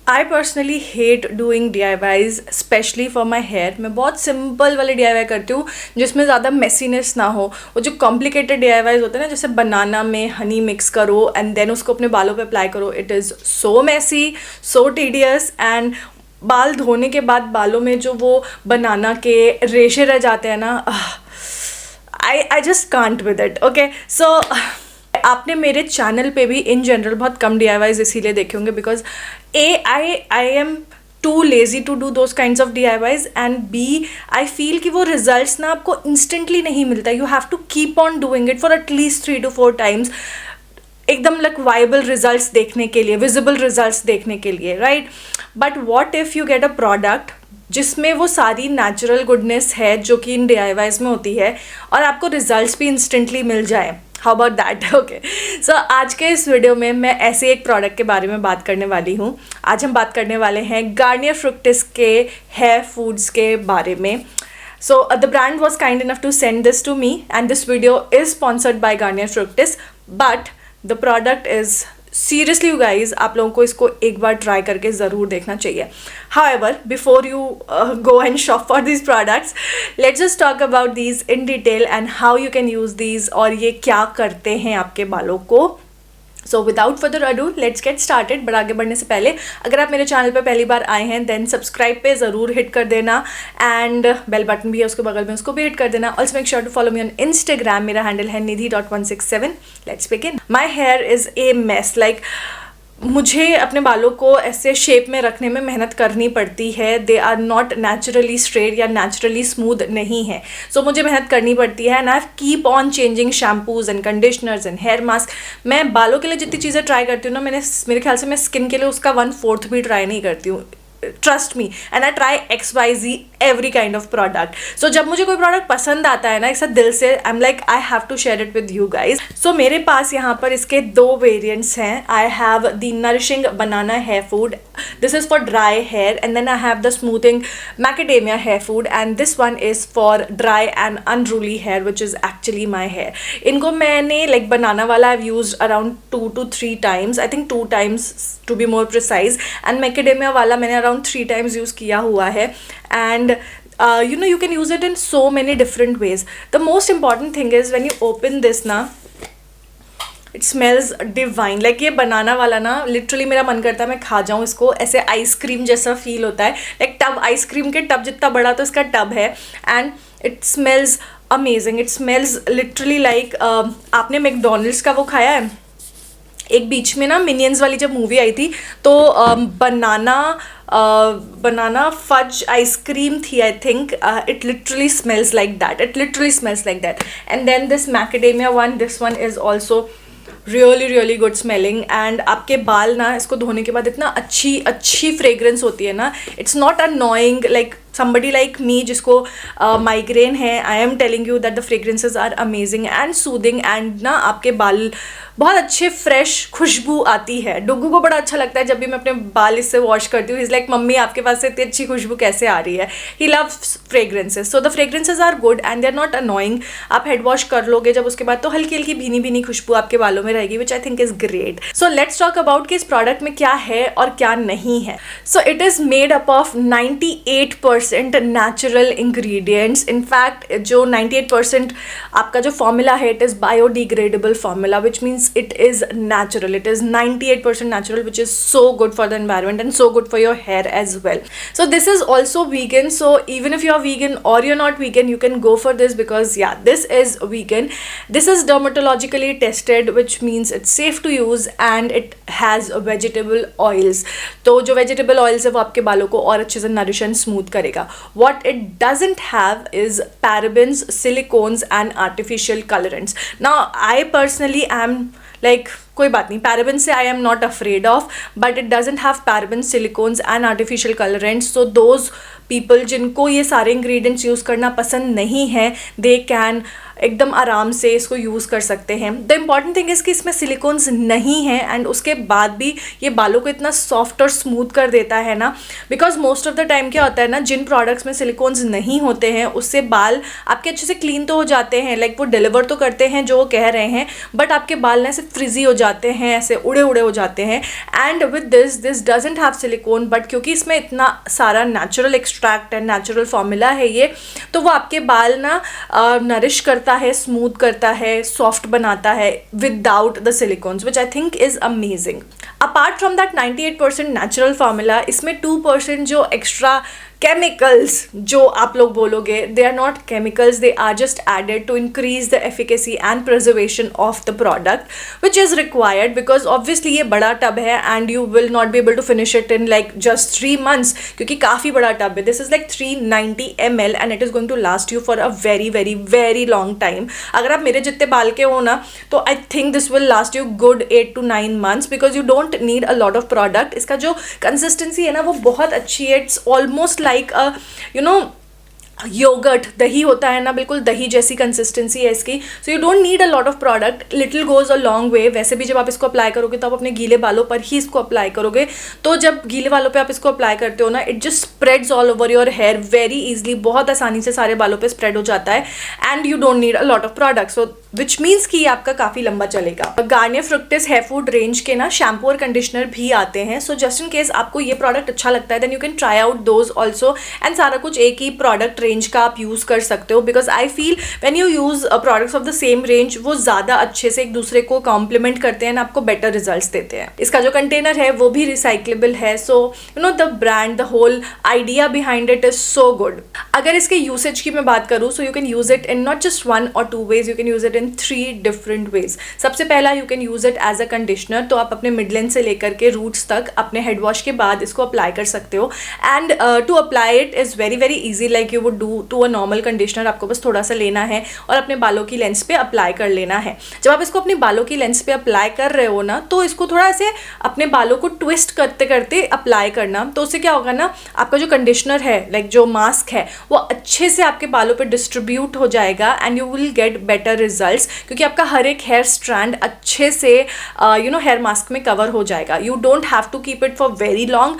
I personally hate doing DIYs specially for my hair. मैं बहुत simple वाले DIY करती हूँ जिसमें ज़्यादा मेसीनेस ना हो। वो जो कॉम्प्लिकेटेड DIYs होते हैं ना, जैसे बनाना में हनी मिक्स करो एंड देन उसको अपने बालों पे अप्लाई करो, it is so messy, so tedious. And बाल धोने के बाद बालों में जो वो बनाना के रेशे रह जाते हैं ना, I just can't with it. Okay, so आपने मेरे चैनल पे भी इन जनरल बहुत कम DIYs इसीलिए देखे होंगे because I am too lazy to do those kinds of DIYs and be I feel कि वो रिजल्ट्स ना आपको इंस्टेंटली नहीं मिलता। You have to keep on doing it for at least 3 to 4 times, एकदम लाइक वाइबल रिजल्ट्स देखने के लिए, विजिबल रिजल्ट्स देखने के लिए, right. But what if you get a product जिसमें वो सारी नेचुरल गुडनेस है जो कि इन DIYs में होती है और आपको रिजल्ट्स भी इंस्टेंटली मिल जाए। How about that? ओके, सो आज के इस वीडियो में मैं ऐसे एक प्रोडक्ट के बारे में बात करने वाली हूँ। आज हम बात करने वाले हैं गार्नियर फ्रुक्टिस के हेयर फूड्स के बारे में। So the brand was kind enough to send this to me and this video is sponsored by Garnier Fructis, but the product is seriously you guys, आप लोगों को इसको एक बार ट्राई करके ज़रूर देखना चाहिए। However, before you go and shop for these products, let's just talk about these in detail and how you can use these और ये क्या करते हैं आपके बालों को। So without further ado let's get started. But आगे बढ़ने से पहले अगर आप मेरे चैनल पे पहली बार आए हैं देन सब्सक्राइब पे ज़रूर हिट कर देना एंड बेल बटन भी है उसके बगल में, उसको भी हिट कर देना। Also make sure to follow me on Instagram, मेरा हैंडल है nidhi.167। Let's begin. My hair is a mess, like मुझे अपने बालों को ऐसे शेप में रखने में मेहनत करनी पड़ती है। They are not naturally straight या नेचुरली स्मूथ नहीं है, सो मुझे मेहनत करनी पड़ती है and I keep on changing shampoos and conditioners and hair mask. मैं बालों के लिए जितनी चीज़ें ट्राई करती हूँ ना, मेरे ख्याल से मैं स्किन के लिए उसका 1/4 भी ट्राई नहीं करती हूँ। Trust me, and I try XYZ every kind of product. So जब मुझे कोई प्रोडक्ट पसंद आता है ना, एक साथ दिल से, I am like I have to share it with you guys. So मेरे पास यहाँ पर इसके 2 वेरिएंट्स हैं। I have the nourishing banana hair food, this is for dry hair, and then I have the smoothing macadamia hair food and this one is for dry and unruly hair which is actually my hair. इनको मैंने like banana वाला I use around 2 to 3 times, I think 2 times to be more precise, and macadamia वाला मैंने around 3 times use किया हुआ है। And you know, you can use it in so many different ways. The most important thing is when you open this na, it smells divine. like ये बनाना वाला ना literally मेरा मन करता है मैं खा जाऊँ इसको, ऐसे आइसक्रीम जैसा फील होता है। लाइक टब, आइसक्रीम के टब जितना बड़ा तो इसका टब है and it smells amazing. It smells literally like आपने मैकडोनल्ड्स का वो खाया है? एक बीच में ना मिनियंस वाली जब मूवी आई थी तो बनाना फज आइसक्रीम थी, I think. It literally smells like that, it literally smells like that. And then this macadamia one, this one is also really good smelling. And आपके बाल ना इसको धोने के बाद इतना अच्छी फ्रेग्रेंस होती है ना, it's not annoying like somebody like me जिसको माइग्रेन है। I am telling you that the fragrances are amazing and soothing and ना आपके बाल बहुत अच्छे फ्रेश खुशबू आती है। डुग्गू को बड़ा अच्छा लगता है जब भी मैं अपने बाल इससे वॉश करती हूँ। इज़ लाइक मम्मी आपके पास से इतनी अच्छी खुशबू कैसे आ रही है। He loves fragrances, so the fragrances are good and they are not annoying. आप हेड वॉश कर लोगे जब उसके बाद तो हल्की हल्की भीनी खुशबू आपके बालों में रहेगी, which I think is great. So let's talk about कि इस प्रोडक्ट में क्या है और क्या नहीं है। So it is made up of 98% natural ingredients. In fact जो 98% आपका जो फॉर्मूला है it is biodegradable formula, which means it is natural. It is 98% natural, which is so good for the environment and so good for your hair as well. So this is also vegan, so even if you are vegan और you are not vegan, you can go for this because या this is vegan. This is dermatologically tested, which means it's safe to use and it has vegetable oils. तो जो vegetable oils है वो आपके बालों को और अच्छे से नरिश एंड स्मूथ करेगा। What it doesn't have is parabens, silicones and artificial colorants. Now I personally am like कोई बात नहीं, parabens से I am not afraid of, but it doesn't have parabens, silicones and artificial colorants. So those people जिनको ये सारे ingredients use करना पसंद नहीं है, they can एकदम आराम से इसको यूज़ कर सकते हैं। द इम्पॉर्टेंट थिंग इज़ कि इसमें सिलिकॉन्स नहीं है एंड उसके बाद भी ये बालों को इतना सॉफ्ट और स्मूथ कर देता है ना, because most of the time क्या होता है ना, जिन प्रोडक्ट्स में सिलिकॉन्स नहीं होते हैं उससे बाल आपके अच्छे से क्लीन तो हो जाते हैं, लाइक वो डिलीवर तो करते हैं जो वो कह रहे हैं, बट आपके बाल ना ऐसे फ्रिजी हो जाते हैं, ऐसे उड़े उड़े हो जाते हैं। And with this doesn't have silicon, but क्योंकि इसमें इतना सारा नेचुरल एक्सट्रैक्ट है, नेचुरल फॉर्मूला है ये, तो वो आपके बाल ना नरिश करता है, स्मूथ करता है, सॉफ्ट बनाता है without the silicones, which I think is amazing. Apart from that 98% natural formula, इसमें 2% जो एक्स्ट्रा केमिकल्स जो आप लोग बोलोगे, they are not chemicals, they are just added to increase the efficacy and preservation of the product which is required, because obviously ये बड़ा tub है and you will not be able to finish it in like just 3 months, क्योंकि काफ़ी बड़ा tub है। This is like 390 ml and it is going to last you for a very very very long time. अगर आप मेरे जितने बाल के हो ना, तो I think this will last you good 8 to 9 months, because you don't need a lot of product. इसका जो कंसिस्टेंसी है ना वो बहुत अच्छी है, it's almost like a yoghurt, दही होता है ना, बिल्कुल दही जैसी कंसिस्टेंसी है इसकी। So you don't need a lot of product, little goes a long way. वैसे भी जब आप इसको अप्लाई करोगे तो आप अपने गीले बालों पर ही इसको अप्लाई करोगे, तो जब गीले बालों पे आप इसको अप्लाई करते हो ना, it just spreads all over your hair very easily, बहुत आसानी से सारे बालों पे स्प्रेड हो जाता है and you don't need a lot of product, so which means कि आपका काफ़ी लंबा चलेगा। गार्नियर फ्रुक्टिस हेयर फूड रेंज के ना शैम्पू और कंडीशनर भी आते हैं, सो जस्ट इन केस आपको ये प्रोडक्ट अच्छा लगता है then you can try out those also, and सारा कुछ एक ही प्रोडक्ट रेंज का आप यूज़ कर सकते हो, because I feel when you use products of the same range वो ज़्यादा अच्छे से एक दूसरे को कॉम्प्लीमेंट करते हैं, आपको बेटर रिजल्ट्स देते हैं। इसका जो कंटेनर है वो भी रिसाइक्लेबल है, so you know the brand, the whole idea behind it is so good. अगर इसके यूसेज की मैं बात करूँ, so you can use it in not just 1 or 2 ways, you can use it in 3 different ways। सबसे पहला you can use it as a conditioner, तो आप अपने मिड लेंथ से लेकर के रूट्स तक अपने हेड वॉश के बाद इसको अप्लाई कर सकते हो, and to apply it is very very easy, like you would do to a normal conditioner. आपको बस थोड़ा सा लेना है और अपने बालों की लेंस पे अप्लाई कर लेना है। जब आप इसको अपने बालों की लेंस पे अप्लाई कर रहे हो ना, तो इसको थोड़ा ऐसे अपने बालों को ट्विस्ट करते करते अप्लाई करना, तो उससे क्या होगा ना, आपका जो कंडीशनर है, लाइक जो मास्क है, वो अच्छे से आपके बालों पे डिस्ट्रीब्यूट हो जाएगा and you will get better results, क्योंकि आपका हर एक हेयर स्ट्रैंड अच्छे से हेयर मास्क में कवर हो जाएगा। You don't have to keep it for very long,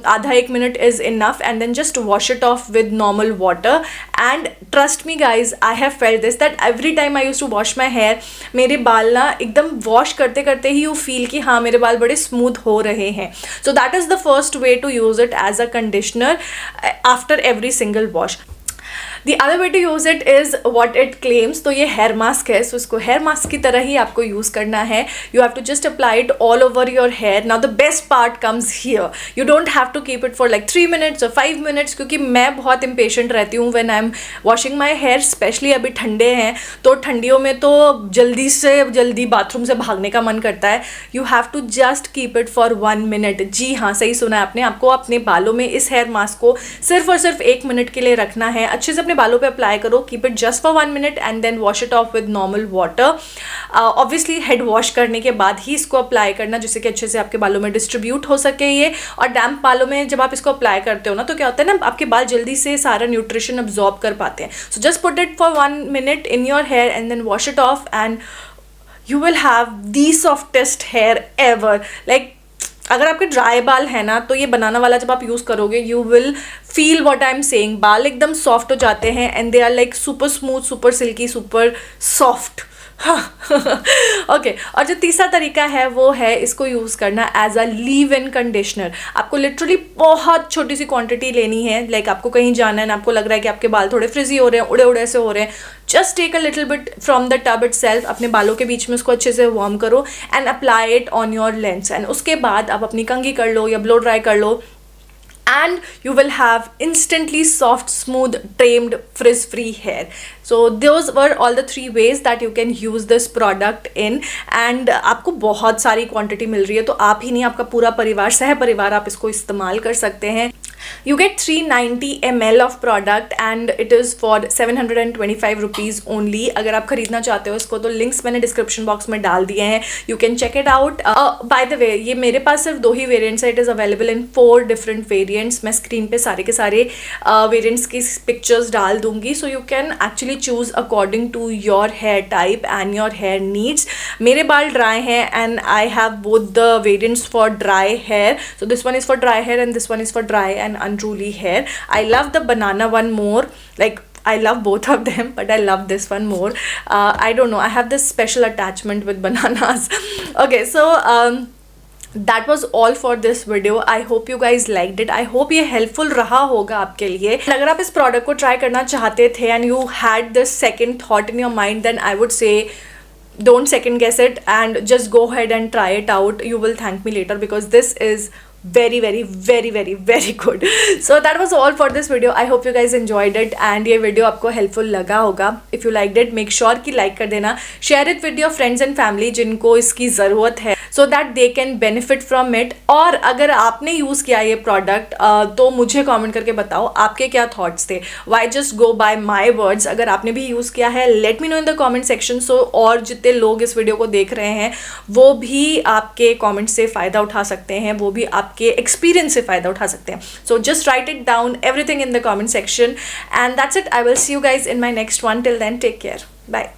आधा 1 minute is enough, and then just wash it off with normal water. And trust me guys, I have felt this that every time I use to wash my hair, मेरे बाल ना एकदम wash करते करते ही you feel कि हाँ मेरे बाल बड़े स्मूथ हो रहे हैं। So that is the first way to use it as a conditioner after every single wash. The other way to use it is what it claims, तो ये हेयर मास्क है, सो इसको हेयर मास्क की तरह ही आपको यूज़ करना है। You have to just apply it all over your hair. Now the best part comes here, you don't have to keep it for like 3 minutes or 5 minutes, क्योंकि मैं बहुत इम्पेशेंट रहती हूँ when I am washing my hair, specially अभी ठंडे हैं, तो ठंडियों में तो जल्दी से जल्दी बाथरूम से भागने का मन करता है। You have to just keep it for 1 minute। जी हाँ, सही सुना है आपने, आपको अपने बालों में इस हेयर मास्क को सिर्फ और सिर्फ 1 minute के लिए रखना है। अच्छे से अपने बालों पे अप्लाई करो, keep it just for 1 minute and then wash it off with normal water. Obviously head wash करने के बाद ही इसको अप्लाई करना, जिससे कि अच्छे से आपके बालों में डिस्ट्रीब्यूट हो सके ये। और डैम्प बालों में जब आप इसको अप्लाई करते हो ना, तो क्या होता है ना, आपके बाल जल्दी से सारा न्यूट्रिशन अब्जॉर्ब कर पाते हैं। So just put it for 1 minute in your hair and then wash it off and you will have the softest hair ever. Like अगर आपके ड्राई बाल है ना, तो ये बनाना वाला जब आप यूज़ करोगे, you will feel what I am saying, बाल एकदम सॉफ्ट हो जाते हैं and they are like super smooth, super silky, super soft. Okay, और जो तीसरा तरीका है वो है इसको यूज़ करना as a leave in conditioner. आपको लिटरली बहुत छोटी सी क्वांटिटी लेनी है, लाइक आपको कहीं जाना है ना, आपको लग रहा है कि आपके बाल थोड़े फ्रिजी हो रहे हैं, उड़े उड़े से हो रहे हैं, just take a little bit from the tub itself, अपने बालों के बीच में उसको अच्छे से वार्म करो and apply it on your lens, and उसके बाद आप अपनी कंघी कर लो या ब्लो ड्राई कर लो, and you will have instantly soft, smooth, tamed, frizz-free hair. So those were all the 3 ways that you can use this product in, and आपको बहुत सारी क्वांटिटी मिल रही है, तो आप ही नहीं, आपका पूरा परिवार, सह परिवार आप इसको इस्तेमाल कर सकते हैं। You get 390 ml of product and it is for 725 rupees only. अगर आप खरीदना चाहते हो इसको तो लिंक्स मैंने डिस्क्रिप्शन बॉक्स में डाल दिए हैं, you can check it out. By the way ये मेरे पास सिर्फ 2 ही वेरिएंट्स है. It is available in 4 different variants. मैं स्क्रीन पे सारे के सारे वेरिएंट्स की पिक्चर्स डाल दूंगी, so you can actually choose according to your hair type and your hair needs. मेरे बाल ड्राई हैं and I have both the variants for dry hair. So this one is for dry hair and this one is for dry and unruly hair. I love the banana one more. Like I love both of them, but I love this one more. I don't know. I have this special attachment with bananas. Okay, so that was all for this video. I hope you guys liked it. I hope ये helpful रहा होगा आपके लिए. अगर आप इस product को try करना चाहते थे and you had this second thought in your mind, then I would say don't second guess it and just go ahead and try it out. You will thank me later because this is very very very very very good. So that was all for this video. I hope you guys enjoyed it and ये video आपको helpful लगा होगा. If you liked it, make sure कि like कर देना. Share it with your friends and family जिनको इसकी ज़रूरत है, so that they can benefit from it. और अगर आपने यूज़ किया ये product तो मुझे comment करके बताओ आपके क्या thoughts थे. Why just go by my words? अगर आपने भी यूज़ किया है let me know in the comment section. So और जितने लोग इस वीडियो को देख रहे हैं वो भी आपके कॉमेंट से फ़ायदा उठा सकते हैं, वो भी आपके एक्सपीरियंस से फ़ायदा उठा सकते हैं. So just write it down everything in the comment section and that's it. I will see you guys in my next one. Till then take care. Bye.